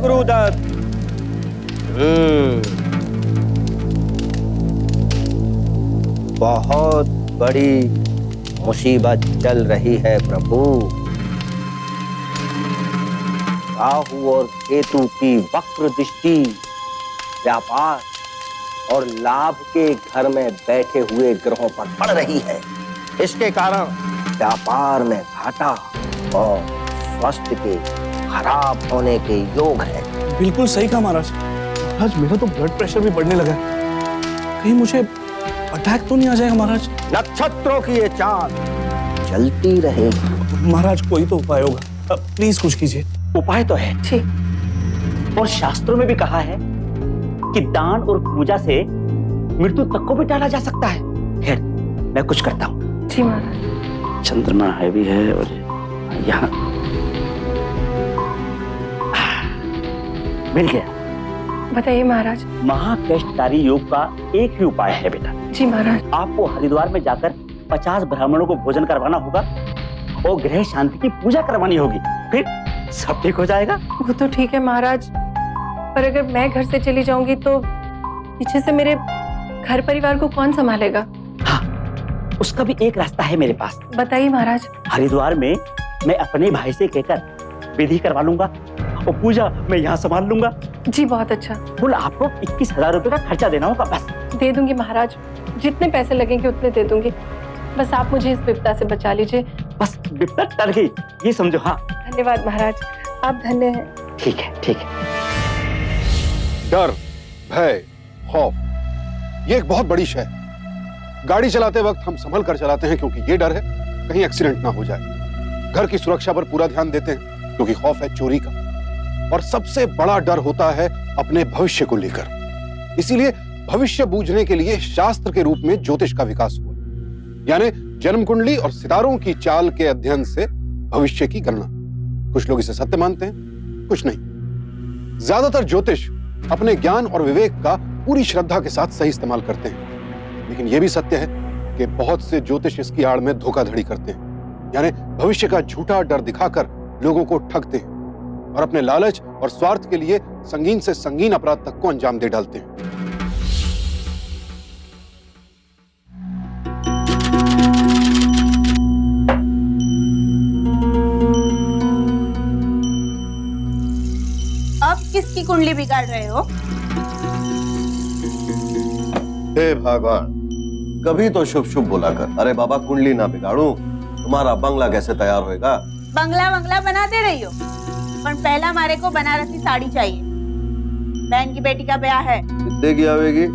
गुरुदत्त। बहुत बड़ी मुसीबत चल रही है प्रभु। राहु और केतु की वक्र दृष्टि व्यापार और लाभ के घर में बैठे हुए ग्रहों पर पड़ रही है। इसके कारण व्यापार में घाटा और स्वास्थ्य के खराब होने के योग है। बिल्कुल सही कहा महाराज। महाराज मेरा तो ब्लड प्रेशर भी बढ़ने लगा है। कहीं मुझे अटैक तो नहीं आ जाएगा महाराज? नक्षत्रों की ये चाल चलती रहेगी। महाराज कोई तो उपाय होगा, प्लीज कुछ कीजिए। उपाय तो है जी, और शास्त्रों में भी कहा है कि दान और पूजा से मृत्यु तक को भी टाला जा सकता है। खैर मैं कुछ करता हूँ। जी महाराज। चंद्रमा हैवी है और यहाँ मिल गया। बताइए महाराज। महाकष्टकारी योग का एक ही उपाय है बेटा। जी महाराज। आपको हरिद्वार में जाकर 50 ब्राह्मणों को भोजन करवाना होगा और ग्रह शांति की पूजा करवानी होगी, फिर सब ठीक हो जाएगा। वो तो ठीक है महाराज, पर अगर मैं घर से चली जाऊंगी तो पीछे से मेरे घर परिवार को कौन संभालेगा? हाँ, उसका भी एक रास्ता है मेरे पास। बताइए महाराज। हरिद्वार में मैं अपने भाई से कहकर विधि करवा लूंगा और पूजा मैं यहाँ संभाल लूंगा। जी बहुत अच्छा। कुल आपको 21,000 रुपए का खर्चा देना होगा बस। दे दूंगी महाराज, जितने पैसे लगेंगे उतने दे दूंगी। बस आप मुझे इस विपदा से बचा लीजिए। बस विपदा टल गई, ये समझो। हाँ धन्यवाद महाराज, आप धन्य हैं। ठीक है ठीक है। डर, भय, खौफ ये एक बहुत बड़ी शय है। गाड़ी चलाते वक्त हम संभल कर चलाते हैं क्योंकि ये डर है कहीं एक्सीडेंट ना हो जाए। घर की सुरक्षा पर पूरा ध्यान देते हैं क्योंकि खौफ है चोरी का। और सबसे बड़ा डर होता है अपने भविष्य को लेकर। इसीलिए भविष्य बूझने के लिए शास्त्र के रूप में ज्योतिष का विकास हुआ, यानी जन्म कुंडली और सितारों की चाल के अध्ययन से भविष्य की गणना। कुछ लोग इसे सत्य मानते हैं, कुछ नहीं। ज्यादातर ज्योतिष अपने ज्ञान और विवेक का पूरी श्रद्धा के साथ सही इस्तेमाल करते हैं, लेकिन यह भी सत्य है कि बहुत से ज्योतिष इसकी आड़ में धोखाधड़ी करते हैं, यानी भविष्य का झूठा डर दिखाकर लोगों को ठगते हैं और अपने लालच और स्वार्थ के लिए संगीन से संगीन अपराध तक को अंजाम दे डालते हैं। अब किसकी कुंडली बिगाड़ रहे हो? हे भगवान, कभी तो शुभ शुभ बोला कर। अरे बाबा कुंडली ना बिगाड़ू, तुम्हारा बंगला कैसे तैयार होएगा? बंगला बंगला बनाते रही हो, पर पहला मारे को बनारसी साड़ी चाहिए। बहन की बेटी का ब्याह है। कितने की आवेगी?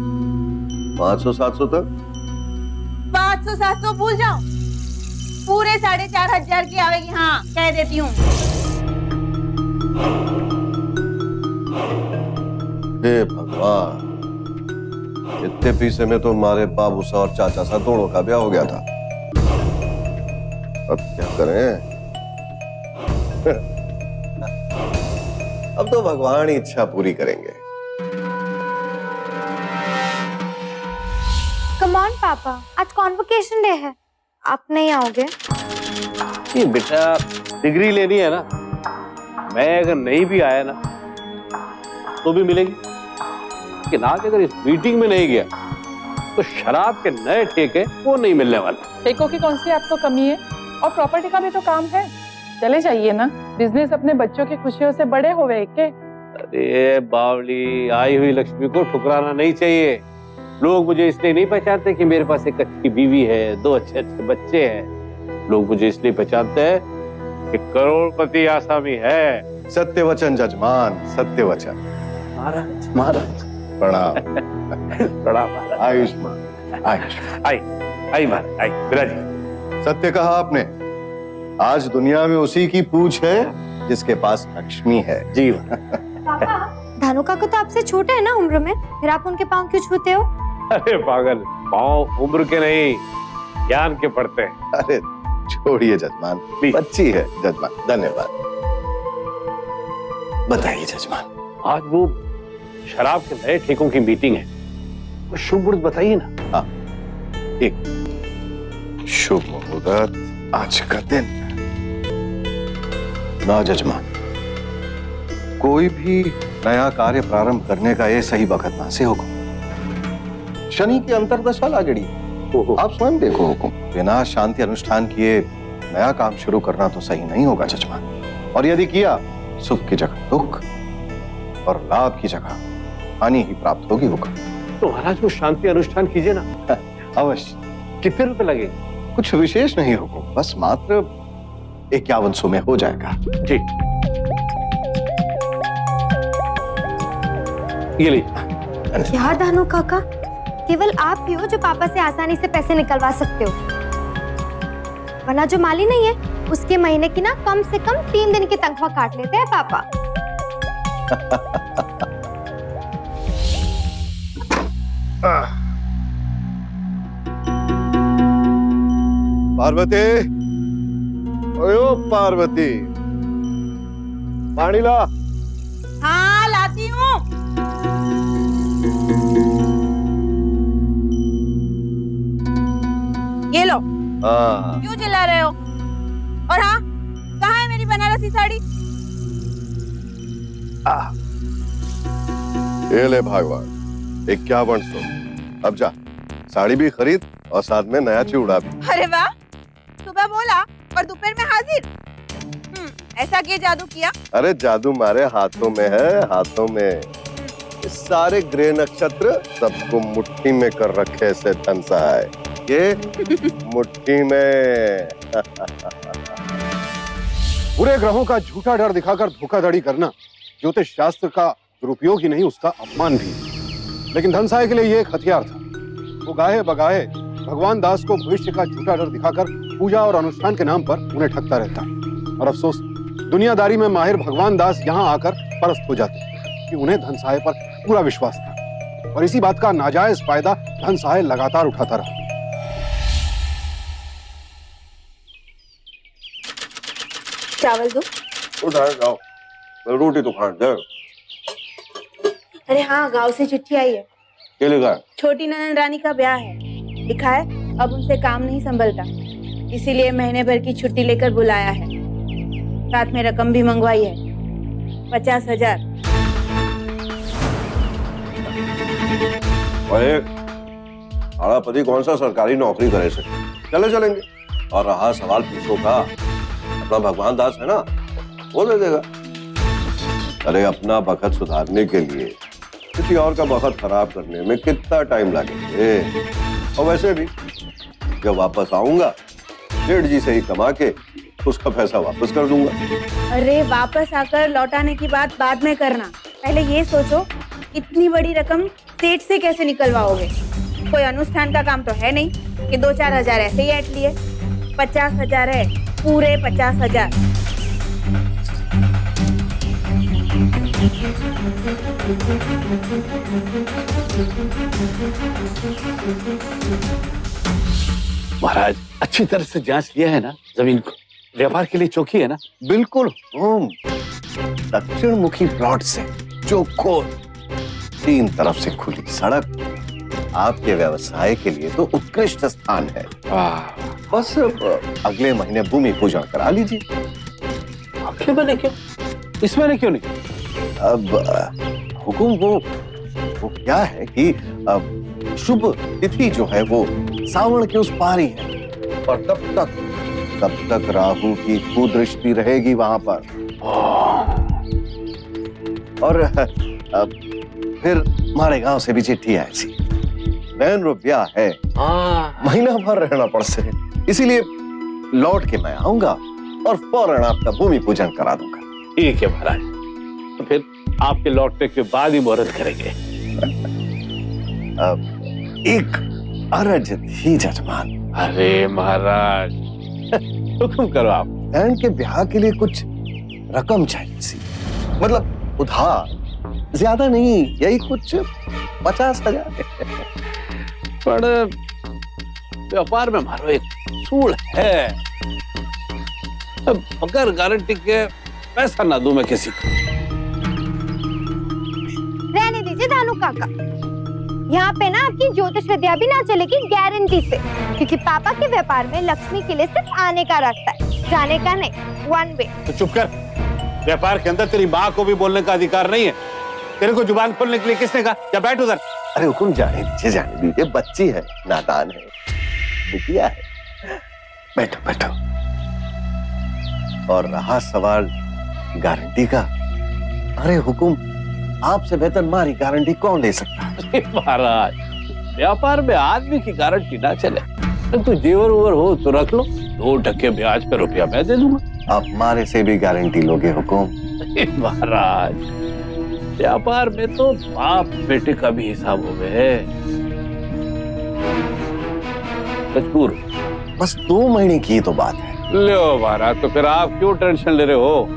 500-700 तक? 500-700 भूल जाओ, पूरे 4,500 की आवेगी। हाँ कह देती हूँ। हे भगवान, इतने पैसे में तो हमारे बाबू सा और चाचा सा दोनों का ब्याह हो गया था। अब क्या करें? अब तो भगवान ही इच्छा पूरी करेंगे। कम ऑन पापा, आज कॉन्वोकेशन डे है, आप नहीं आओगे? बेटा डिग्री लेनी है ना, मैं अगर नहीं भी आया ना तो भी मिलेगी। कि ना कि अगर इस मीटिंग में नहीं गया तो शराब के नए ठेके वो नहीं मिलने वाले। ठेकों की कौन सी आपको कमी है? और प्रॉपर्टी का भी तो काम है, चले जाइए ना। बिजनेस अपने बच्चों की खुशियों से बड़े हो गए के। अरे बावली, आई हुई लक्ष्मी को ठुकराना नहीं चाहिए। लोग मुझे इसलिए नहीं पहचानते कि मेरे पास एक अच्छी बीवी है, 2 अच्छे अच्छे बच्चे हैं। लोग मुझे इसलिए पहचानते हैं कि करोड़पति आसामी है। सत्य वचन जजमान, सत्य वचन। महाराज महाराज प्रणाम। प्रणाम महाराज। आयुष्मान आयुष्मान। आई महाराज, आई विराजी। सत्य कहा आपने। आज दुनिया में उसी की पूछ है जिसके पास लक्ष्मी है। जी पापा, धानु काका तो आपसे छोटे हैं ना उम्र में, फिर आप उनके पाँव क्यों छूते हो? अरे पागल, पाँव उम्र के नहीं ज्ञान के पड़ते हैं। अरे छोड़िए जजमान, बच्ची है जजमान। धन्यवाद। बताइए जजमान। आज वो शराब के नए ठेकों की मीटिंग है, तो शुभ मुहूर्त बताइए ना। हाँ, एक शुभ मुहूर्त आज का दिन ना जजमान, कोई भी नया कार्य प्रारंभ करने का ये सही वक्त ना से हुक्म। शनि की अंतर्दशा लागड़ी, आप स्वयं देखो हुक्म। बिना शांति अनुष्ठान किए नया काम शुरू करना तो सही नहीं होगा जजमान। और यदि किया, सुख की जगह दुख और लाभ की जगह हानि ही प्राप्त होगी हुक्म। तो महाराज वो शांति अनुष्ठान कीजिए ना। अवश्य। कितने रुपए लगे? कुछ विशेष नहीं हुक्म, बस मात्र 5100 में हो जाएगा। जी, ये ली। क्या दानू काका, केवल आप ही हो जो पापा से आसानी से पैसे निकलवा सकते हो, वरना जो माली नहीं है उसके महीने की ना कम से कम 3 दिन की तनख्वाह काट लेते हैं पापा। पार्वती, ओयो पार्वती, पानी ला। हाँ लाती हूँ। ये लो। हाँ, क्यों चिल्ला रहे हो? और हाँ, कहाँ है मेरी बनारसी साड़ी? ये ले भगवान 5100। अब जा, साड़ी भी खरीद और साथ में नया चूड़ा भी। अरे वाह, सुबह बोला और दोपहर में हाजिर। ऐसा क्या जादू किया? अरे जादू मारे हाथों में है, हाथों में। इस सारे ग्रह नक्षत्र सबको मुट्ठी में कर रखे से धनसा है, ये मुट्ठी में। बुरे ग्रहों का झूठा डर दिखाकर धोखाधड़ी करना ज्योतिष शास्त्र का दुरुपयोग ही नहीं, उसका अपमान भी। लेकिन धनसाय के लिए ये एक हथियार था। वो गाहे बगाहे भगवान दास को भविष्य का झूठा डर दिखाकर पूजा और अनुष्ठान के नाम पर उन्हें ठगता रहता। और अफसोस, दुनियादारी में माहिर भगवान दास यहाँ आकर परस्त हो जाते कि उन्हें धनसाय पर पूरा विश्वास था, और इसी बात का नाजायज फायदा धनसाय लगातार उठाता रहा। चावल दो। उठा जाओ, रोटी तो खा दे। अरे हाँ, गांव से चिट्ठी आई है। क्या लिखा है? छोटी ननद रानी का ब्याह है। लिखा है अब उनसे काम नहीं संभलता, इसीलिए महीने भर की छुट्टी लेकर बुलाया है। साथ में रकम भी मंगवाई है, 50,000। अरे हमारा पति कौन सा सरकारी नौकरी करे से चले चलेंगे। और रहा सवाल पैसों का, अपना भगवान दास है ना, वो दे देगा। अरे अपना बखत सुधारने के लिए किसी और का बखत खराब करने में कितना टाइम लगेगा। और वैसे भी जब वापस आऊंगा सेठ जी से ही कमा के उसका पैसा वापस कर दूंगा। अरे वापस आकर लौटाने की बात बाद में करना, पहले ये सोचो इतनी बड़ी रकम सेठ से कैसे निकलवाओगे। कोई अनुष्ठान का काम तो है नहीं कि 2-4 हजार ऐसे ही ऐट लिए। 50,000 है, पूरे 50,000। महाराज अच्छी तरह से जांच लिया है ना जमीन को? व्यापार के लिए चौकी है ना? बिल्कुल। दक्षिण मुखी प्लॉट से चौखोर, 3 तरफ से खुली सड़क, आपके व्यवसाय के लिए तो उत्कृष्ट स्थान है। बस अगले महीने भूमि पूजन करा लीजिए। अगले महीने क्यों? इस महीने क्यों नहीं? अब हुकुम वो क्या है कि अब शुभ तिथि जो है वो सावन के उस पार ही है, और तब तक राहु की कुदृष्टि रहेगी वहां पर। और अब फिर हमारे गांव से भी चिट्ठी आई सी, बहन रो ब्याह है, महीना भर रहना पड़ से, इसीलिए लौट के मैं आऊंगा और फौरन आपका भूमि पूजन करा दूंगा। ठीक है महाराज, तो फिर आपके लौटने के बाद ही मुहूर्त करेंगे। अब एक अर्ज थी जजमान। अरे महाराज हुक्म करो आप। बहन के ब्याह के लिए कुछ रकम चाहिए सी, मतलब उधार, ज्यादा नहीं, यही कुछ 50,000। पर व्यापार में मारो एक सूल है, अब बगैर गारंटी के पैसा ना दूं मैं किसी को। रहने दीजिए दानू काका, यहाँ पे ना आपकी ज्योतिष विद्या भी ना चलेगी गारंटी से, क्योंकि पापा के व्यापार में लक्ष्मी के लिए सिर्फ आने का रास्ता है, जाने का नहीं, 1 वे। तो चुप कर, व्यापार के अंदर तेरी माँ को भी बोलने का अधिकार नहीं है। तेरे को जुबान खोलने के लिए किसने कहा? जा बैठ उधर। अरे हुकुम, जाने दीजिए, बच्ची है, नादान है, बिटिया है। बैठो बैठो। और रहा सवाल गारंटी का, अरे हुकुम, आपसे बेहतर मारी गारंटी कौन ले सकता है? अरे महाराज, व्यापार में आदमी की गारंटी ना चले। तो जेवर ओवर हो तो रख लो, 2% ब्याज पे रुपया मैं दे दूंगा। आप मारे से भी गारंटी लोगे हुकुम? महाराज, व्यापार में तो बाप बेटे का भी हिसाब हो गए। मजबूर बस 2 महीने की तो बात है। लो महाराज, तो फिर आप क्यों टेंशन ले रहे हो?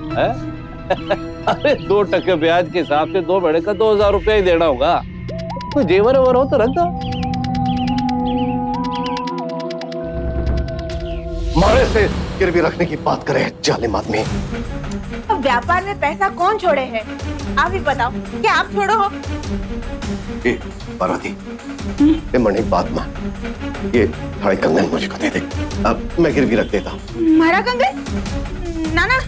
अरे 2% ब्याज के हिसाब से 2 महीने का 2000 रुपया ही देना होगा। कोई जेवर ओवर हो तो रख दो। मारे से गिरवी रखने की बात करे जालिम आदमी। अब व्यापार में पैसा कौन छोड़े है? आप ही बताओ, क्या आप छोड़ो हो? पार्वती, ये मणि बात मान, ये थाड़े कंगन मुझको दे दे, अब मैं गिरवी रख देता हूँ। मारा कंगन? ना ना,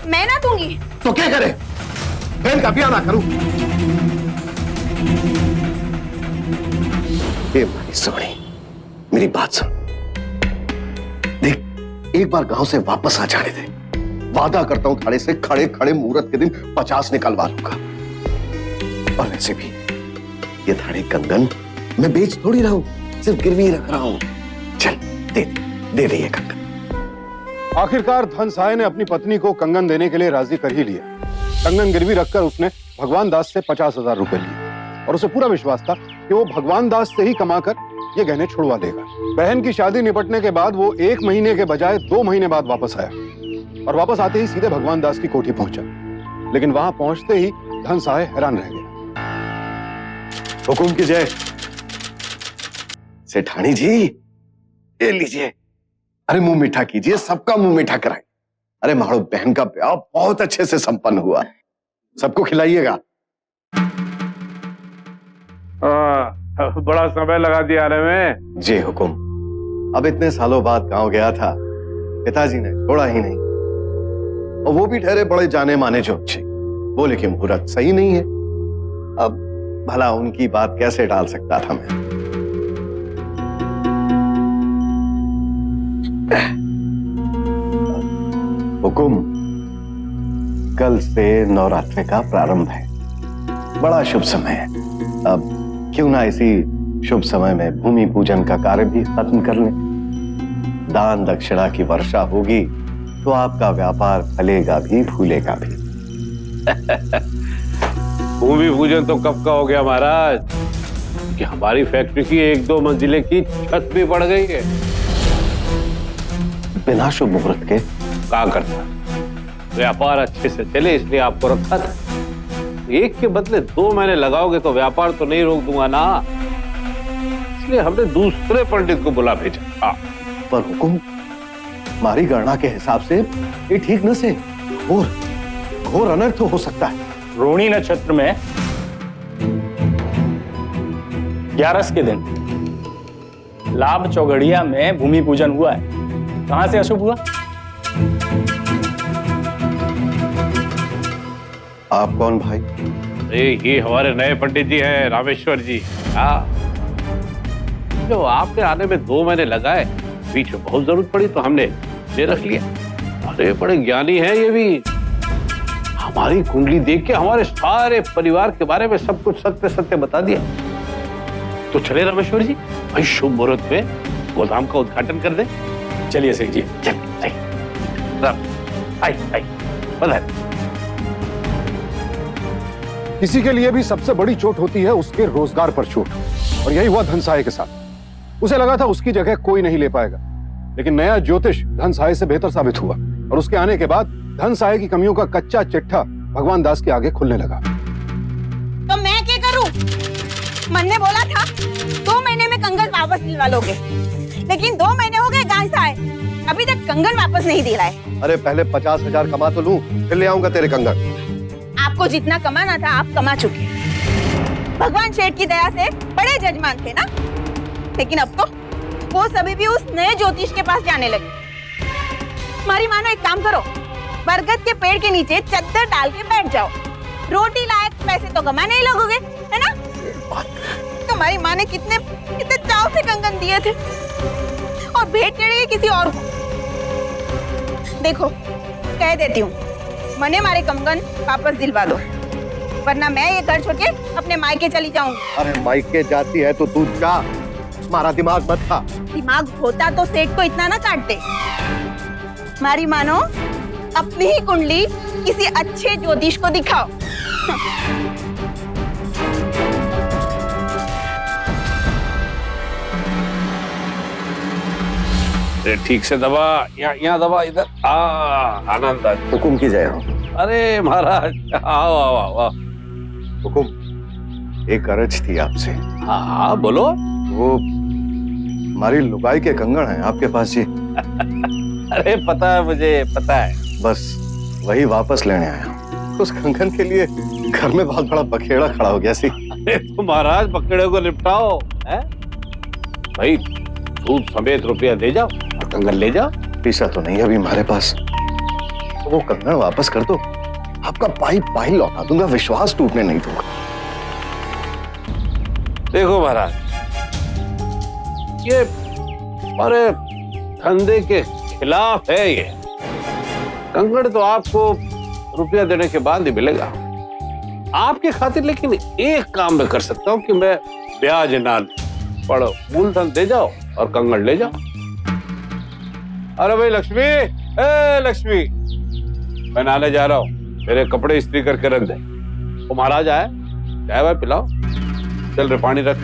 मैं ना दूंगी। तो क्या करे? बहन का ब्याह ना करूं? ये मेरी सोनी, मेरी बात सुन। देख, एक बार गांव से वापस आ जाने दे, वादा करता हूं थाड़े से खड़े खड़े मुहूर्त के दिन 50 निकलवा लूंगा। और वैसे भी ये थाड़े कंगन मैं बेच थोड़ी रहा हूं, सिर्फ गिरवी रख रहा हूं। चल दे ये कंगन। आखिरकार धन सहाय ने अपनी पत्नी को कंगन देने के लिए राजी कर ही लिया। कंगन गिरवी रखकर उसने भगवान दास से 50,000 रुपए लिए और उसे पूरा विश्वास था कि वो भगवान दास से ही कमाकर ये गहने छुड़वा देगा। बहन की शादी निपटने के बाद वो 1 महीने के बजाय 2 महीने बाद वापस आया और वापस आते ही सीधे भगवान दास की कोठी पहुंचा। लेकिन वहां पहुंचते ही धन सहाय हैरान रह गया। हुकुम की जय। सेठानी जी, ये लीजिए। अरे मुंह मीठा कीजिए, सबका मुंह मीठा कराए। अरे मारो, बहन का ब्याह बहुत अच्छे से संपन्न हुआ, सबको खिलाइएगा। बड़ा समय लगा दिया आने में। जी हुकुम, अब इतने सालों बाद गांव गया था, पिताजी ने छोड़ा ही नहीं, और वो भी ठहरे बड़े जाने माने जोतषी। बोले कि मुहूर्त सही नहीं है। अब भला उनकी बात कैसे टाल सकता था मैं? हुकुम, कल से नवरात्रि का प्रारंभ है, बड़ा शुभ समय है। अब क्यों ना इसी शुभ समय में भूमि पूजन का कार्य भी खत्म कर लें। दान दक्षिणा की वर्षा होगी तो आपका व्यापार फलेगा भी फूलेगा भी। भूमि पूजन तो कब का हो गया महाराज, कि हमारी फैक्ट्री की 1-2 मंजिले की छत भी पड़ गई है। बिना शुभ मुहूर्त के क्या करता, व्यापार अच्छे से चले इसलिए आपको रखा था। 1 के बदले 2 महीने लगाओगे तो व्यापार तो नहीं रोक दूंगा ना, इसलिए हमने दूसरे पंडित को बुला भेजा। पर हुकुम, हमारी गणना के हिसाब से ये ठीक न से घोर अनर्थ हो सकता है। रोहिणी नक्षत्र में 11 के दिन लाभ चौगड़िया में भूमि पूजन हुआ है, कहां से अशुभ हुआ? आप कौन भाई? अरे ये हमारे नए पंडित जी हैं, रामेश्वर जी। हाँ, जो आपने आने में 2 महीने लगाए, बीच में बहुत जरूरत पड़ी तो हमने ये रख लिया। अरे बड़े ज्ञानी हैं ये भी, हमारी कुंडली देख के हमारे सारे परिवार के बारे में सब कुछ सत्य सत्य बता दिया। तो चले रामेश्वर जी, भाई शुभ मुहूर्त में गोदाम का उद्घाटन कर दे। चलिए सेठ जी, चल आई बधाई। किसी के लिए भी सबसे बड़ी चोट होती है उसके रोजगार पर चोट, और यही हुआ धन सहाय के साथ। उसे लगा था उसकी जगह कोई नहीं ले पाएगा, लेकिन नया ज्योतिष धन सहाय से बेहतर साबित हुआ और उसके आने के बाद धन सहाय की कमियों का कच्चा चिट्ठा भगवान दास के आगे खुलने लगा। तो मैं क्या करूं? मन ने बोला था 2 महीने में कंगन वापस दिलवा लोगे, लेकिन 2 महीने हो गए गांव से आए, अभी तक कंगन वापस नहीं दिलाए। अरे पहले 50,000 कमा तो लूं, फिर ले आऊंगा तेरे कंगन। आपको जितना कमाना था आप कमा चुके। भगवान शेठ की दया से बड़े जजमान थे ना, लेकिन अब तो वो सभी भी उस नए ज्योतिष के पास जाने लगे। हमारी मानो, एक काम करो, बरगद के पेड़ के नीचे चद्दर डाल के बैठ जाओ। रोटी लायक पैसे तो कमा नहीं लगोगे, है ना? तुम्हारी माँ ने कितने कितने चाव से कंगन दिए थे और भेंट चढ़ेगी किसी और को। देखो, कह देती हूँ, मने मारे कंगन वापस दिलवा दो, वरना मैं ये घर छोड़ के अपने मायके चली जाऊंगी। अरे मायके जाती है तो तू जा, हमारा दिमाग मत खा। दिमाग होता तो सेठ को इतना ना काटते। मारी मानो अपनी ही कुंडली किसी अच्छे ज्योतिष को दिखाओ। ठीक से दबा, यहाँ दबा, इधर। आनंद आ। हुकुम की जय हो। अरे महाराज, आओ आओ आओ आओ। हुकुम, एक अर्ज थी आपसे। हाँ बोलो। वो हमारी लुगाई के कंगन है आपके पास जी। अरे पता है, मुझे पता है। बस वही वापस लेने आया। उस कंगन के लिए घर में बहुत बड़ा बखेड़ा खड़ा हो गया सी। अरे तो महाराज बकड़े को निपटाओ, है भाई। सूद समेत रुपया दे जाओ और कंगन ले जाओ। पैसा तो नहीं अभी हमारे पास, तो वो कंगन वापस कर दो, आपका पाई पाई लौटा दूंगा, विश्वास टूटने नहीं दूंगा। देखो महाराज, ये हमारे धंधे के खिलाफ है। ये कंगन तो आपको रुपया देने के बाद ही मिलेगा आपके खातिर, लेकिन एक काम मैं कर सकता हूँ कि मैं ब्याज ना पढ़ो, मूलधन दे जाओ और कंगन ले जाओ। अरे भाई लक्ष्मी, ए लक्ष्मी, मैं नहाने जा रहा हूँ, मेरे कपड़े इस्त्री करके रख दे। वो महाराज आए, चाय वाय पिलाओ। चल रे, पानी रख।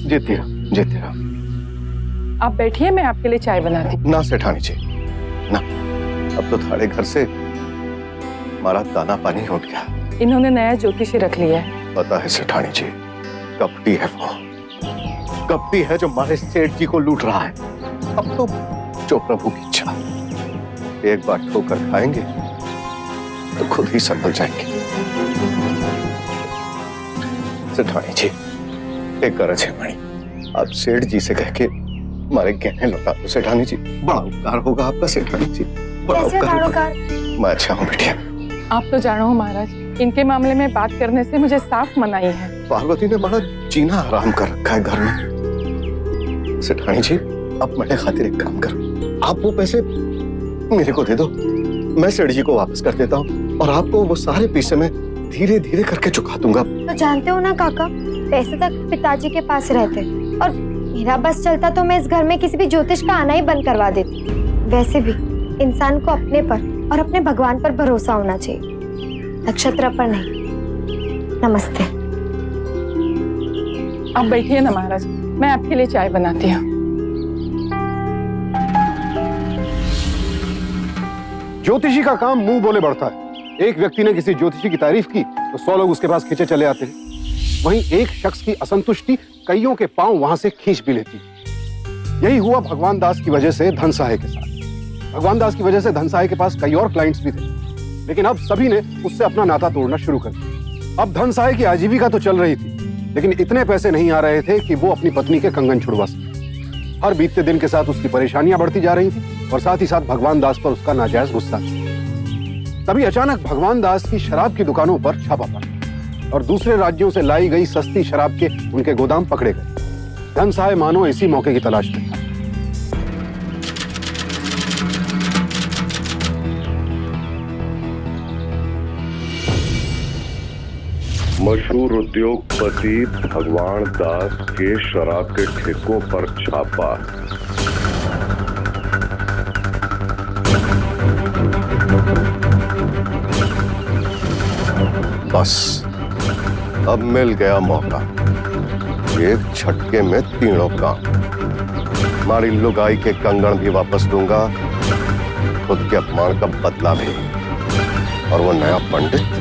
जीती रहो। आप बैठिए, मैं आपके लिए चाय बनाती हूँ। ना सेठानी जी ना, अब तो थाड़े घर से हमारा दाना पानी उठ गया। इन्होंने नया ज्योतिषी रख लिया है। पता है सेठानी जी, कपटी है वो, कपटी है जो हमारे सेठ जी को लूट रहा है। अब तो जो प्रभु की इच्छा, एक बार ठोकर खाएंगे तो खुद ही संभल जाएंगे। सेठानी जी, एक गरज है मणि, आप सेठ जी से कह के हमारे गहने लौटा दो सेठानी जी। बड़ा उपकार होगा आपका सेठानी जी, बड़ा उपकार होगा। मैं अच्छा हूँ बेटिया। आप तो जानो हो महाराज, इनके मामले में बात करने से मुझे साफ मनाही है। पार्वती ने बड़ा जीना हराम कर रखा है घर में। सेठानी जी, आप मेरे खातिर एक काम करो, आप वो पैसे मेरे को दे दो, मैं सेठ जी को वापस कर देता हूँ और आपको वो सारे पैसे में धीरे धीरे करके चुका दूंगा। तो जानते हो ना काका, पैसे तक पिताजी के पास रहते और मेरा बस चलता तो मैं इस घर में किसी भी ज्योतिष का आना ही बंद करवा देती। वैसे भी इंसान को अपने पर और अपने भगवान पर भरोसा होना चाहिए, नक्षत्र पर नहीं। नमस्ते। आप बैठिए ना महाराज, मैं आपके लिए चाय बनाती हूँ। ज्योतिषी का काम मुंह बोले बढ़ता है। एक व्यक्ति ने किसी ज्योतिषी की तारीफ की तो 100 लोग उसके पास खींचे चले आते हैं। वहीं एक शख्स की असंतुष्टि कईयों के पांव वहां से खींच भी लेती है। यही हुआ भगवान दास की वजह से धन सहाय के साथ। भगवान दास की वजह से धन सहाय के पास कई और क्लाइंट्स भी थे, लेकिन अब सभी ने उससे अपना नाता तोड़ना शुरू कर दिया। अब धन सहाय की आजीविका तो चल रही थी, लेकिन इतने पैसे नहीं आ रहे थे कि वो अपनी पत्नी के कंगन छुड़वा सके। हर बीतते दिन के साथ उसकी परेशानियां बढ़ती जा रही थी और साथ ही साथ भगवान दास पर उसका नाजायज गुस्सा। तभी अचानक भगवान दास की शराब की दुकानों पर छापा पड़ा और दूसरे राज्यों से लाई गई सस्ती शराब के उनके गोदाम पकड़े गए। धन सहाय मानो इसी मौके की तलाश में था। मशहूर उद्योगपति भगवान दास के शराब के ठेकों पर छापा। बस अब मिल गया मौका, एक झटके में तीनों काम। हमारी लुगाई के कंगन भी वापस दूंगा, खुद के अपमान का बदला भी, और वो नया पंडित,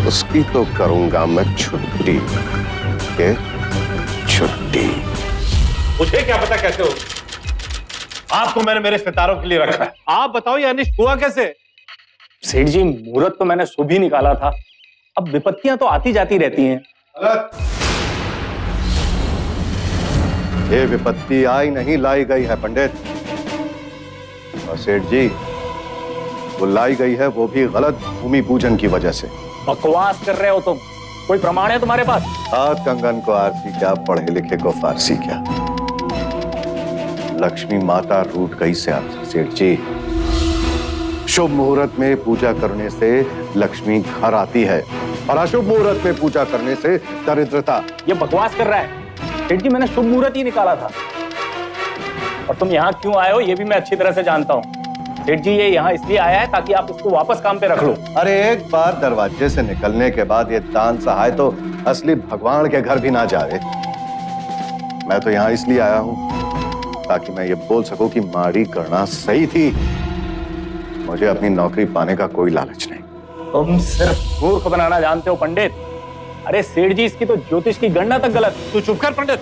उसकी तो करूंगा मैं छुट्टी के छुट्टी। मुझे क्या पता कैसे हो, आपको मैंने मेरे सितारों के लिए रखा है। आप बताओ ये अनिष्ट हुआ कैसे? सेठ जी, मुहूर्त तो मैंने शुभ ही निकाला था, अब विपत्तियां तो आती जाती रहती हैं। ये विपत्ति आई नहीं लाई गई है पंडित। और सेठ जी, वो लाई गई है वो भी गलत भूमि पूजन की वजह से। बकवास कर रहे हो तुम, कोई प्रमाण है तुम्हारे पास? हाथ कंगन को आरसी क्या, पढ़े लिखे को फारसी क्या। लक्ष्मी माता रूठ गई से आपसे सेठ जी। शुभ मुहूर्त में पूजा करने से लक्ष्मी घर आती है और अशुभ मुहूर्त में पूजा करने से दरिद्रता। ये बकवास कर रहा है सेठ जी, मैंने शुभ मुहूर्त ही निकाला था। और तुम यहाँ क्यों आए हो ये भी मैं अच्छी तरह से जानता हूँ। सेठ जी ये यहाँ इसलिए आया है ताकि आप इसको वापस काम पे रख लो। अरे एक बार दरवाजे से निकलने के बाद ये दान सहाय तो असली भगवान के घर भी ना जाए। मैं तो यहाँ इसलिए आया हूँ ताकि मैं ये बोल सकूं कि माड़ी करना सही थी। मुझे अपनी नौकरी पाने का कोई लालच नहीं। तुम सिर्फ मूर्ख बनाना जानते हो पंडित। अरे सेठ जी इसकी तो ज्योतिष की गणना तक गलत। तू चुप कर पंडित।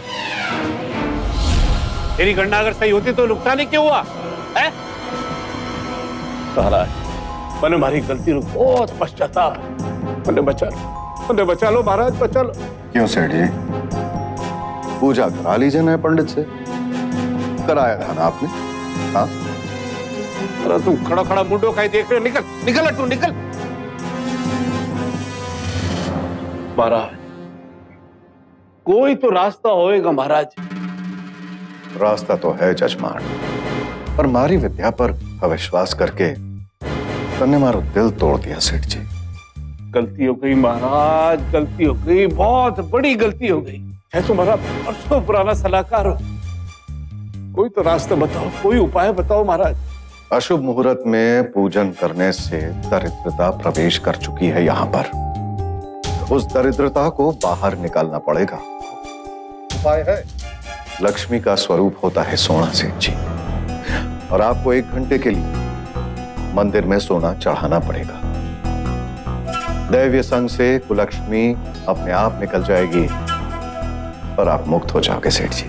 तेरी गणना अगर सही होती तो नुकसान ही क्यों हुआ है? महाराज, मैंने हमारी गलती को बहुत पश्चाताप है। मैंने बचा लो महाराज, बचा लो। क्यों सेठ जी, पूजा करा लीजिए नए पंडित से। कराया था ना आपने? हाँ, अरे तू खड़ा खड़ा मुंडो का ही देख रहे हो। निकल निकल तू निकल। महाराज कोई तो रास्ता होएगा महाराज। रास्ता तो है जजमान, पर मारी विद्या पर अविश्वास करके तन्ने मारो दिल तोड़ दिया सेठ जी। गलती हो गई महाराज, गलती हो गई, बहुत बड़ी गलती हो गई। है तुम्हारा बरसों पुराना सलाहकार हो, कोई तो रास्ता बताओ, कोई उपाय बताओ महाराज। अशुभ मुहूर्त में पूजन करने से दरिद्रता प्रवेश कर चुकी है यहाँ पर। उस दरिद्रता को बाहर निकालना पड़ेगा। उपाय है, लक्ष्मी का स्वरूप होता है सोना सेठ जी, और आपको 1 घंटे के लिए मंदिर में सोना चढ़ाना पड़ेगा। दैवीय संग से कुलक्ष्मी अपने आप निकल जाएगी और आप मुक्त हो जाओगे सेठ जी।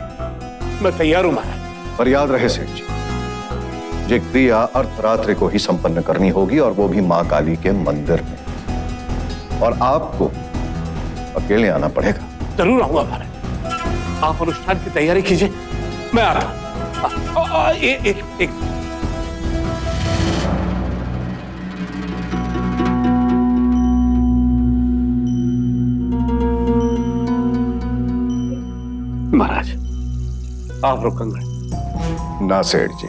मैं तैयार हूं महाराज। पर याद रहे सेठ जी, ये क्रिया अर्धरात्रि को ही संपन्न करनी होगी, और वो भी मां काली के मंदिर में। और आपको अकेले आना पड़ेगा। जरूर आऊंगा महाराज। आप अनुष्ठान की तैयारी कीजिए, मैं आ रहा हूं। एक महाराज, आप लोग कंगन। ना सेठ जी,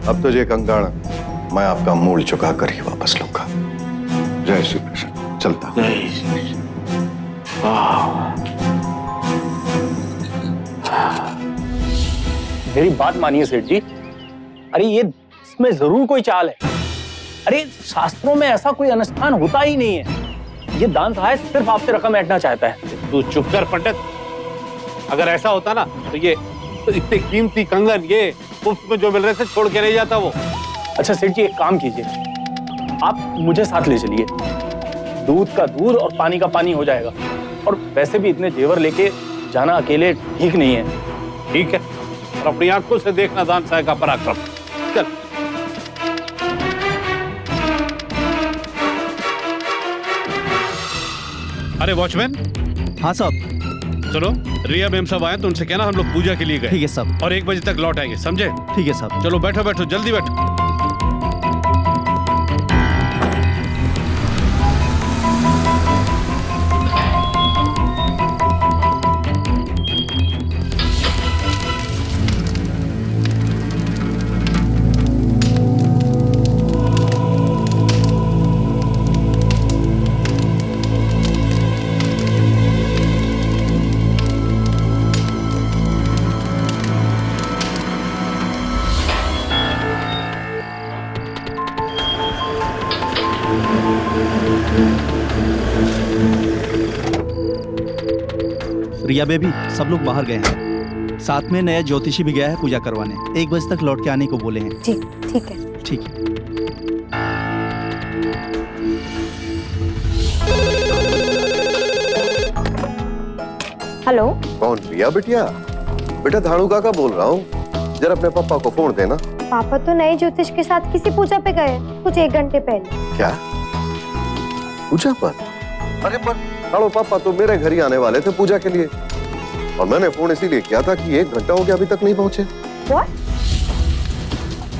अब तो ये कंगन मैं आपका मूल चुका कर ही वापस लूंगा। जय श्री कृष्ण। चलता हूं। जय श्री कृष्ण। वाह, मेरी बात मानिए सेठ जी। अरे ये इसमें जरूर कोई चाल है। अरे शास्त्रों में ऐसा कोई अनुष्ठान होता ही नहीं है। ये दान सहाय सिर्फ आपसे रकम ऐंठना चाहता है। तू चुप कर पंडित। अगर ऐसा होता ना तो ये तो इतने कीमती कंगन ये मुफ्त में जो मिल रहे थे छोड़ के नहीं जाता वो। अच्छा सेठ जी, एक काम कीजिए, आप मुझे साथ ले चलिए। दूध का दूध और पानी का पानी हो जाएगा। और वैसे भी इतने जेवर लेके जाना अकेले ठीक नहीं है। ठीक है, और अपनी आंखों से देखना दान सहाय का पराक्रम। चल। अरे वॉचमैन। हाँ साहब। सुनो, रिया मैम सब आए तो उनसे कहना हम लोग पूजा के लिए गए। ठीक है साहब। और 1 बजे तक लौट आएंगे, समझे? ठीक है साहब। चलो बैठो बैठो, जल्दी बैठो। रिया बेबी, सब लोग बाहर गए हैं। साथ में नया ज्योतिषी भी गया है पूजा करवाने। 1 बजे तक लौट के आने को बोले हैं। ठीक ठीक है। ठीक है। हेलो। कौन? रिया बिटिया? बेटा धाणु काका बोल रहा हूँ, जरा अपने पापा को फोन देना। पापा तो नए ज्योतिष के साथ किसी पूजा पे गए कुछ 1 घंटे पहले। क्या पूजा पर? अरे पर धाणु पापा तो मेरे घर ही आने वाले थे पूजा के लिए। और मैंने फोन इसीलिए किया था कि 1 घंटा हो गया अभी तक नहीं पहुंचे। What?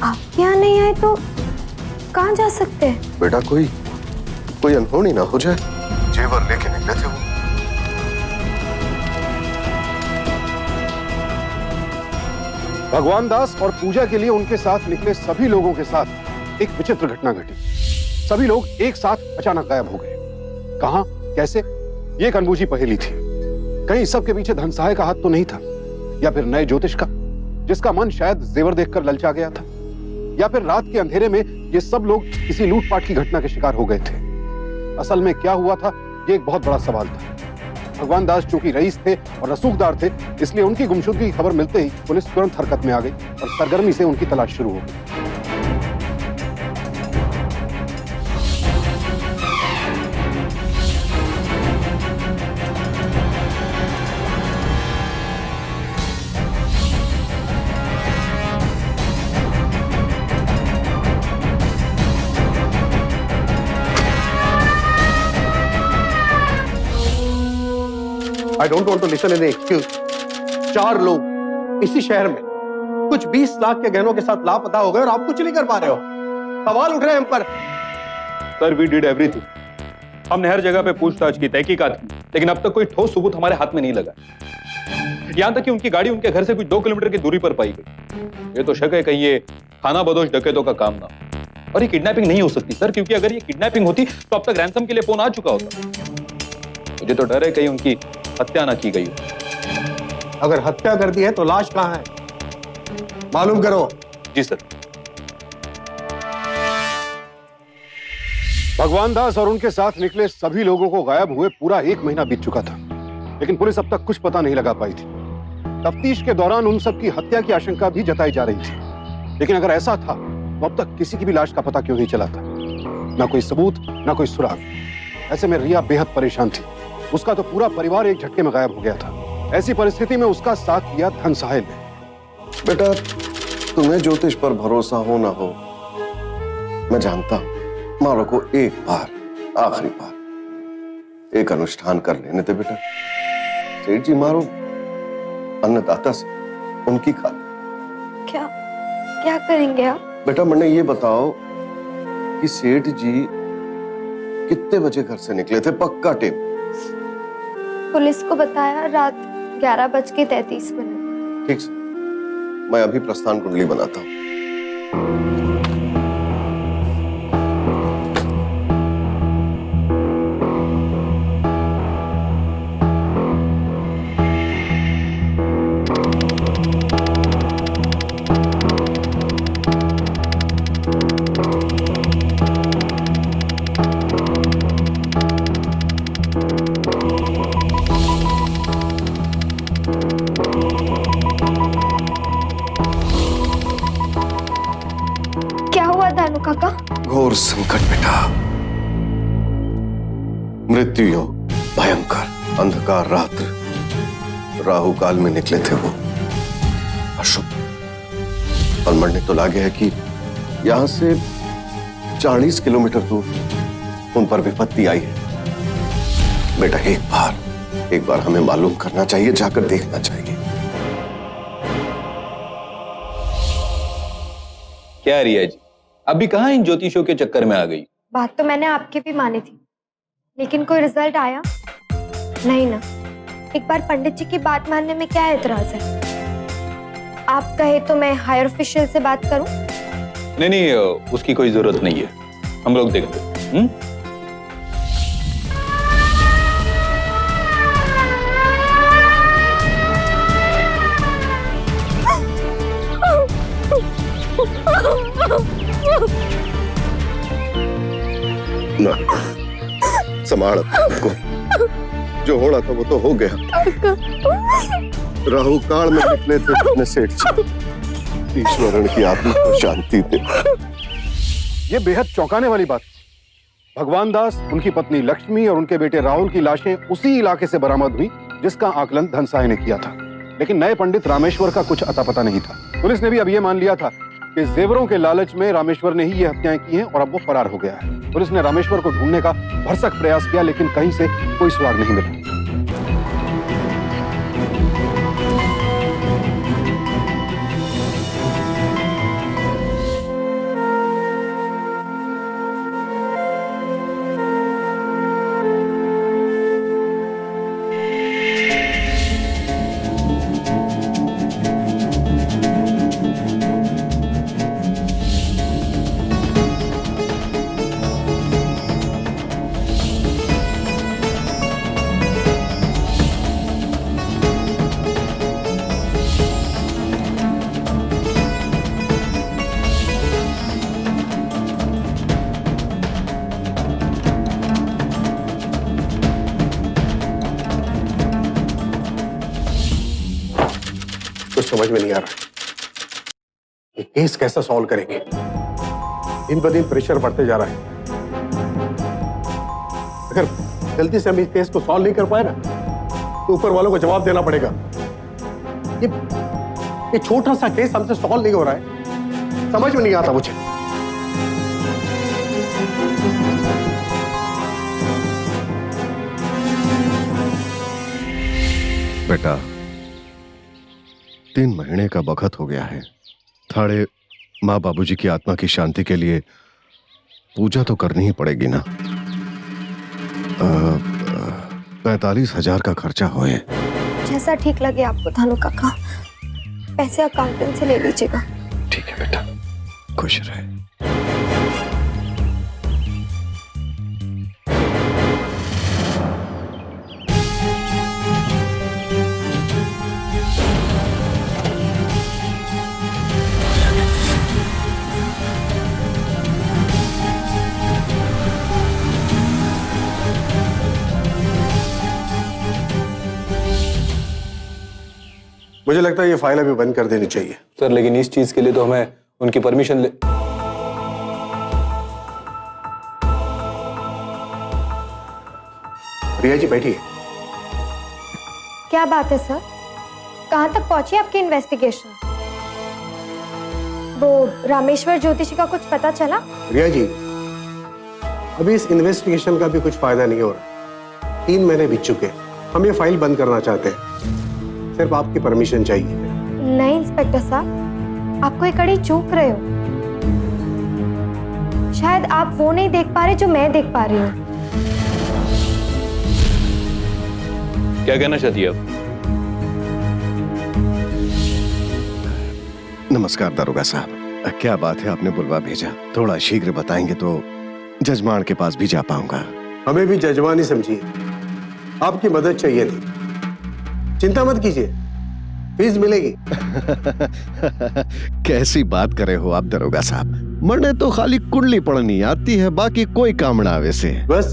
आप यहाँ नहीं आए तो कहाँ जा सकते हैं? बेटा कोई अनहोनी ना हो जाए। जेवर लेके निकले थे वो। भगवान दास और पूजा के लिए उनके साथ निकले सभी लोगों के साथ एक विचित्र घटना घटी। सभी लोग एक साथ अचानक गायब हो गए। कहां, कैसे, ये एक अनबूझी पहेली थी। कहीं सबके पीछे धनसहाय का हाथ तो नहीं था, या फिर नए ज्योतिष का, जिसका मन शायद जेवर देखकर ललचा गया था, या फिर रात के अंधेरे में ये सब लोग किसी लूटपाट की घटना के शिकार हो गए थे। असल में क्या हुआ था, ये एक बहुत बड़ा सवाल था। भगवान दास चूंकि रईस थे और रसूखदार थे, इसलिए उनकी गुमशुदगी की खबर मिलते ही पुलिस तुरंत हरकत में आ गई और सरगर्मी से उनकी तलाश शुरू हो गई। I don't want to listen any excuse. 4 लोग इसी शहर में कुछ 20 लाख के गहनों के साथ लापता हो गए और आप कुछ नहीं कर पा रहे हो। सवाल उठ रहे हैं हम पर। Sir we did everything. हमने हर जगह पे पूछताछ की, तहकीकात की, लेकिन अब तक कोई ठोस सबूत हमारे हाथ में नहीं लगा। यहां तक कि उनकी गाड़ी उनके घर से कुछ 2 किलोमीटर की दूरी पर पाई गई। ये तो शक है कहीं ये खाना बदोश डकैतों का काम ना हो। और ये किडनैपिंग नहीं हो सकती सर, क्योंकि अगर ये किडनैपिंग होती तो अब तक रैंसम के लिए फोन आ चुका होता। मुझे तो डर है कहीं उनकी हत्या ना की गई हो। अगर हत्या कर दी है तो लाश कहां है, मालूम करो। जी सर। भगवान दास और उनके साथ निकले सभी लोगों को गायब हुए पूरा 1 महीना बीत चुका था, लेकिन पुलिस अब तक कुछ पता नहीं लगा पाई थी। तफ्तीश के दौरान उन सब की हत्या की आशंका भी जताई जा रही थी, लेकिन अगर ऐसा था तो अब तक किसी की भी लाश का पता क्यों नहीं चला था? ना कोई सबूत, ना कोई सुराग। ऐसे में रिया बेहद परेशान थी। उसका तो पूरा परिवार एक झटके में गायब हो गया था। ऐसी परिस्थिति में उसका साथ दिया धनसहाय ने। बेटा तुम्हें ज्योतिष पर भरोसा हो ना हो, मैं जानता हूं। मारो को एक बार, आखिरी बार एक अनुष्ठान कर लेने दे बेटा। सेठ जी मारो अन्नदाता से उनकी खातिर। क्या क्या करेंगे आप? बेटा मैंने ये बताओ कि सेठ जी कितने बजे घर से निकले थे, पक्का टेप? पुलिस को बताया रात 11:33 मिनट। ठीक से, मैं अभी प्रस्थान कुंडली बनाता हूं। काका? घोर संकट बेटा, मृत्यु योग, भयंकर अंधकार रात्र, राहु काल में निकले थे वो। अशुभ। और मरने तो लागे है कि यहां से 40 किलोमीटर दूर उन पर विपत्ति आई है। बेटा एक बार हमें मालूम करना चाहिए, जाकर देखना चाहिए। क्या रिया जी, अभी कहां इन ज्योतिषों के चक्कर में आ गई? बात तो मैंने आपकी भी मानी थी, लेकिन कोई रिजल्ट आया नहीं ना। एक बार पंडित जी की बात मानने में क्या एतराज है? आप कहे तो मैं हायर ऑफिशियल से बात करूं? नहीं, उसकी कोई जरूरत नहीं है, हम लोग देखते हैं। ना, संभाल को। जो होना था वो तो हो गया। राहु काल में निकले थे अपने सेठ जी। ईश्वरन की आत्मा को शांति दे। ये बेहद चौंकाने वाली बात। भगवान दास, उनकी पत्नी लक्ष्मी और उनके बेटे राहुल की लाशें उसी इलाके से बरामद हुई जिसका आकलन धनसहाय ने किया था, लेकिन नए पंडित रामेश्वर का कुछ अता पता नहीं था। पुलिस ने भी अब यह मान लिया था कि जेवरों के लालच में रामेश्वर ने ही ये हत्याएं की हैं और अब वो फरार हो गया है। पुलिस ने रामेश्वर को ढूंढने का भरसक प्रयास किया, लेकिन कहीं से कोई सुराग नहीं मिला। कुछ समझ में नहीं आ रहा ये केस कैसे सॉल्व करेंगे। दिन ब दिन प्रेशर बढ़ते जा रहा है। अगर जल्दी से हम इस केस को सॉल्व नहीं कर पाए ना तो ऊपर वालों को जवाब देना पड़ेगा। ये छोटा सा केस हमसे सॉल्व नहीं हो रहा है, समझ में नहीं आता मुझे। बेटा 3 महीने का वक्त हो गया है। थाड़े माँ बाबूजी की आत्मा की शांति के लिए पूजा तो करनी ही पड़ेगी ना। 45,000 का खर्चा होए। जैसा ठीक लगे आपको धानु काका, पैसे अकाउंटेंट से ले लीजिएगा। ठीक है बेटा, खुश रहे। मुझे लगता है ये फाइल अभी बंद कर देनी चाहिए। सर लेकिन इस चीज के लिए तो हमें उनकी परमिशन ले। रिया जी बैठिए। क्या बात है सर, कहाँ तक पहुंची आपकी इन्वेस्टिगेशन? वो रामेश्वर ज्योतिषी का कुछ पता चला? रिया जी, अभी इस इन्वेस्टिगेशन का भी कुछ फायदा नहीं हो रहा। 3 महीने बीत चुके, हम ये फाइल बंद करना चाहते हैं। सिर्फ आपकी परमिशन चाहिए। नहीं इंस्पेक्टर साहब, आप कोई कड़ी चूक रहे हो। शायद आप वो नहीं देख पा रहे जो मैं देख पा रही हूँ। क्या कहना चाहती है आप? नमस्कार दारोगा साहब, क्या बात है आपने बुलवा भेजा? थोड़ा शीघ्र बताएंगे तो जजमान के पास भी जा पाऊंगा। हमें भी जजमान ही समझिए, आपकी मदद चाहिए थी। चिंता मत कीजिए, फीस मिलेगी। कैसी बात करे हो आप दरोगा साहब, मरने तो खाली कुंडली पढ़नी आती है, बाकी कोई काम ना वैसे। बस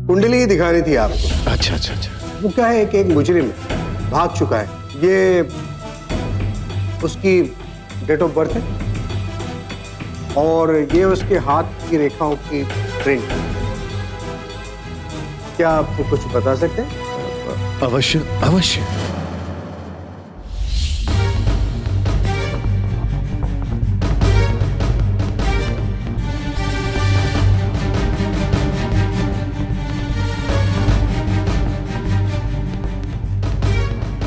कुंडली ही दिखानी थी आपको। अच्छा अच्छा अच्छा। वो क्या है कि एक मुजरिम भाग चुका है, ये उसकी डेट ऑफ बर्थ है और ये उसके हाथ की रेखाओं की प्रिंट। क्या आप कुछ बता सकते हैं? अवश्य अवश्य।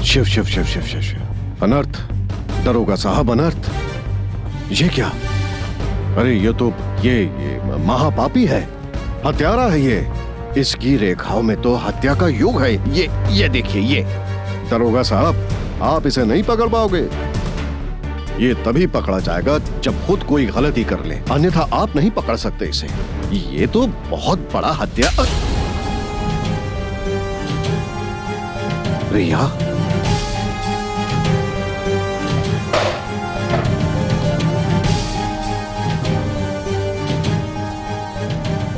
शिव शिव शिव शिव शिव शिव। अनर्थ दरोगा साहब, अनर्थ। ये क्या? अरे ये तो ये महापापी है, हत्यारा है ये। इसकी रेखाओं में तो हत्या का योग है। ये देखिए, ये दरोगा साहब आप इसे नहीं पकड़ पाओगे। ये तभी पकड़ा जाएगा जब खुद कोई गलती कर ले, अन्यथा आप नहीं पकड़ सकते इसे। ये तो बहुत बड़ा हत्या। रिया,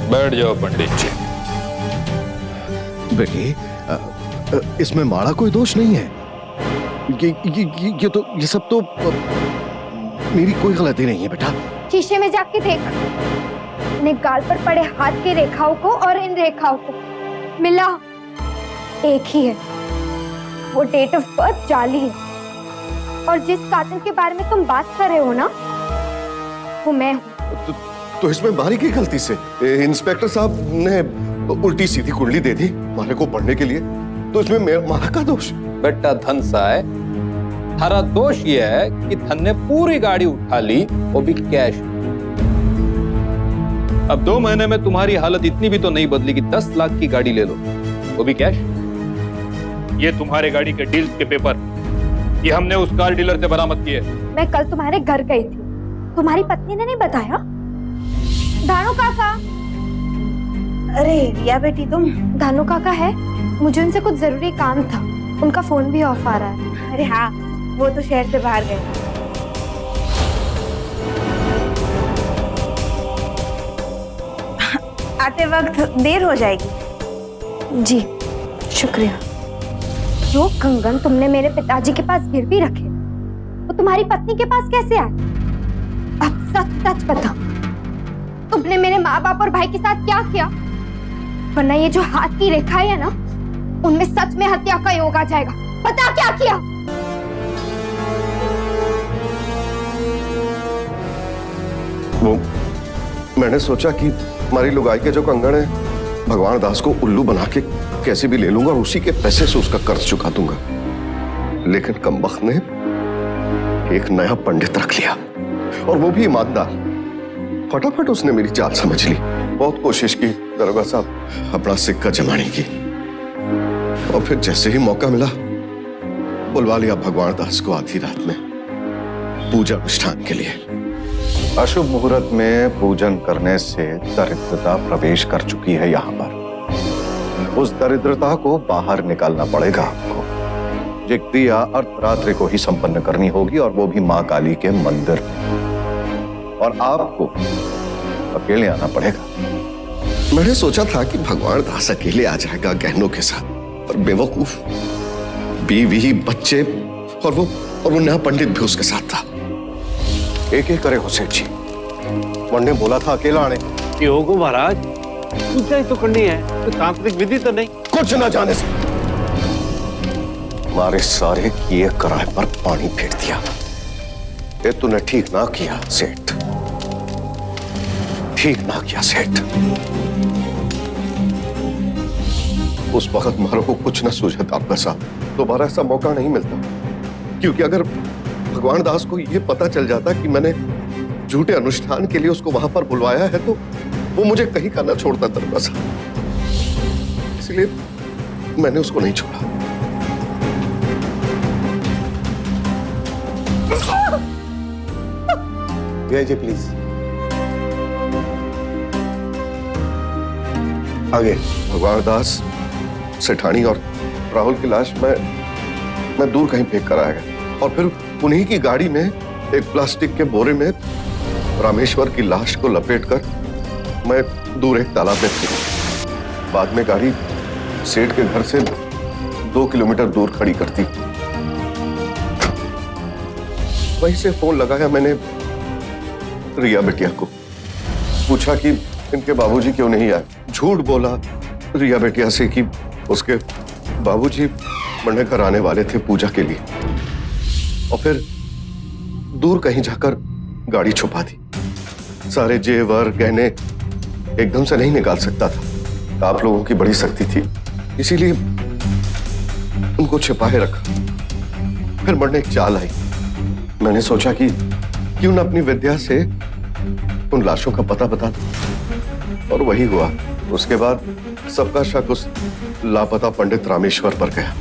बैठ जाओ पंडित जी। बेटी, इसमें माड़ा कोई दोष नहीं है। ये सब तो मेरी कोई गलती नहीं है बेटा। शीशे में जाके देख, अपने गाल पर पड़े हाथ की रेखाओं को और इन रेखाओं को मिला एक ही है। वो डेट ऑफ बर्थ जाली है और जिस कातिल के बारे में तुम बात कर रहे हो ना, वो मैं हूँ। तो इसमें मारी की गलती से इंस्पेक्टर साहब ने उल्टी सीधी कुंडली दे दी मारे को पढ़ने के लिए, तो इसमें मारा का दोष? बेटा धन सा है, थारा दोष ये है कि धन ने पूरी गाड़ी उठा ली, वो भी कैश। अब 2 महीने में तुम्हारी हालत इतनी भी तो नहीं बदली कि 10 लाख की गाड़ी ले लो, वो भी कैश। ये तुम्हारे गाड़ी के डील्स के पेपर, ये हमने उस कार डीलर से बरामद किए। मैं कल तुम्हारे घर गई थी, तुम्हारी पत्नी ने नहीं बताया? धानु काका। अरे रिया बेटी तुम। धानु काका है, मुझे उनसे कुछ जरूरी काम था, उनका फोन भी ऑफ आ रहा है। अरे हाँ, वो तो शहर से बाहर गए। आते वक्त देर हो जाएगी। जी शुक्रिया। जो कंगन तुमने मेरे पिताजी के पास गिरवी रखे वो तुम्हारी पत्नी के पास कैसे आए? अब सच सच बताओ, तुमने मेरे माँ बाप और भाई के साथ क्या किया? वरना ये जो हाथ की रेखा है ना, उनमें सच में हत्या का योग आ जाएगा। बता क्या किया? वो मैंने सोचा कि हमारी लुगाई के जो कंगन है भगवान दास को उल्लू बना के कैसे भी ले लूंगा और उसी के पैसे से उसका कर्ज चुका दूंगा। लेकिन कमबख्त ने एक नया पंडित रख लिया और वो भी ईमानदार। फटाफट उसने मेरी चाल समझ ली। बहुत कोशिश की दरोगा साहब अपना सिक्का जमाने की, और फिर जैसे ही मौका मिला बुलवा लिया भगवान दास को आधी रात में पूजा अनुष्ठान के लिए। अशुभ मुहूर्त में पूजन करने से दरिद्रता प्रवेश कर चुकी है यहाँ पर। उस दरिद्रता को बाहर निकालना पड़ेगा आपको। ये क्रिया अर्धरात्रि को ही संपन्न करनी होगी और वो भी माँ काली के मंदिर में, और आपको अकेले आना पड़ेगा। मैंने सोचा था कि भगवान दास अकेले आ जाएगा गहनों के साथ, और बेवकूफ बीवी बच्चे और वो नया पंडित भी उसके साथ था। एक एक करे हो सेठ जी, वन्ने बोला था अकेला आने। ये होगो महाराज, पूजा ही तो करनी है, तो तांत्रिक विधि तो नहीं। कुछ न जाने से हमारे सारे किए कराए पर पानी फेर दिया। ये तूने ठीक ना किया सेठ, ठीक ना किया सेठ। उस वक्त मारो को कुछ न सूझता आपका साथ, दोबारा ऐसा मौका नहीं मिलता। क्योंकि अगर भगवान दास को यह पता चल जाता कि मैंने झूठे अनुष्ठान के लिए उसको वहां पर बुलवाया है तो वो मुझे कहीं का ना छोड़ता दरोगा साहब। इसलिए मैंने उसको नहीं छोड़ा। जी प्लीज आगे। भगवान दास, सेठानी और राहुल की लाश मैं दूर कहीं फेंक कर आया, और फिर उन्हीं की गाड़ी में एक प्लास्टिक के बोरे में रामेश्वर की लाश को लपेटकर मैं दूर एक तालाब में फेंक। बाद में गाड़ी सेठ के घर से 2 किलोमीटर दूर खड़ी करती। वहीं से फोन लगाया मैंने रिया बेटिया को, पूछा कि इनके बाबूजी क्यों नहीं आए। झूठ बोला रिया बेटिया से कि उसके बाबूजी मरने घर आने वाले थे पूजा के लिए, और फिर दूर कहीं जाकर गाड़ी छुपा दी। सारे जेवर गहने एकदम से नहीं निकाल सकता था, आप लोगों की बड़ी शक्ति थी, इसीलिए उनको छिपाए रखा। फिर मरने एक चाल आई, मैंने सोचा कि क्यों न अपनी विद्या से उन लाशों का पता बता दूं, और वही हुआ। उसके बाद सबका शक उस लापता पंडित रामेश्वर पर गया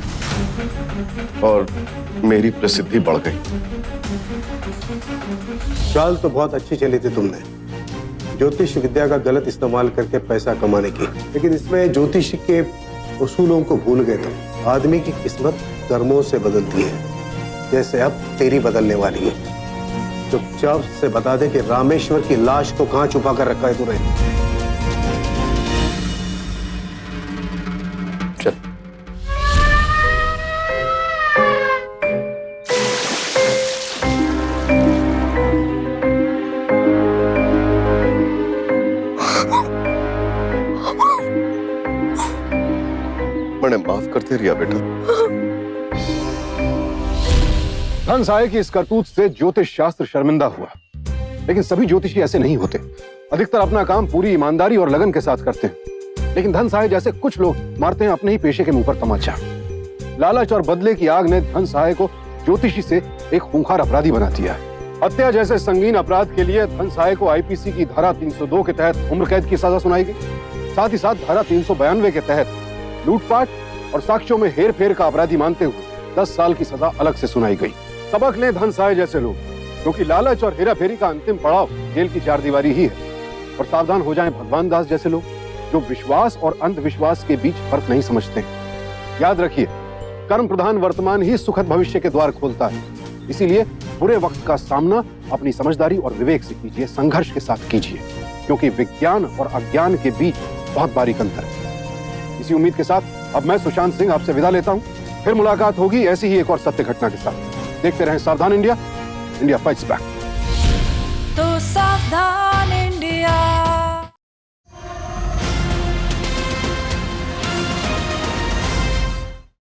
और मेरी प्रसिद्धि बढ़ गई। चाल तो बहुत अच्छी चली थी तुमने, ज्योतिष विद्या का गलत इस्तेमाल करके पैसा कमाने की, लेकिन इसमें ज्योतिष के उसूलों को भूल गए तुम। आदमी की किस्मत कर्मों से बदलती है, जैसे अब तेरी बदलने वाली है। चुपचाप से बता दे कि रामेश्वर की लाश को कहां छुपा कर रखा है तूने। चल। मैंने माफ करते रिया बेटा। धन साय की इस करतूत से ज्योतिष शास्त्र शर्मिंदा हुआ, लेकिन सभी ज्योतिषी ऐसे नहीं होते। अधिकतर अपना काम पूरी ईमानदारी और लगन के साथ करते हैं, लेकिन धन साय जैसे कुछ लोग मारते हैं अपने ही पेशे के मुंह पर तमाचा। लालच और बदले की आग ने धन साय को ज्योतिषी से एक खूंखार अपराधी बना दिया है। हत्या जैसे संगीन अपराध के लिए धन साय को आईपीसी की धारा 302 के तहत उम्र कैद की सजा सुनाई गई। साथ ही साथ धारा 392 के तहत लूटपाट और साक्ष्यों में हेर फेर का अपराधी मानते हुए 10 साल की सजा अलग से सुनाई गई। सबक ले धन साय जैसे लोग, क्योंकि लालच और हेरा फेरी का अंतिम पड़ाव जेल की 4 दीवारी ही है। और सावधान हो जाएं भगवान दास जैसे लोग, जो विश्वास और अंधविश्वास के बीच फर्क नहीं समझते। याद रखिए, कर्म प्रधान वर्तमान ही सुखद भविष्य के द्वार खोलता है। इसीलिए बुरे वक्त का सामना अपनी समझदारी और विवेक से कीजिए, संघर्ष के साथ कीजिए, क्योंकि विज्ञान और अज्ञान के बीच बहुत बारीक अंतर है। इसी उम्मीद के साथ अब मैं सुशांत सिंह आपसे विदा लेता हूं। फिर मुलाकात होगी ऐसी ही एक और सत्य घटना के साथ। देखते रहें सावधान इंडिया, इंडिया फाइट्स बैक। तो सावधान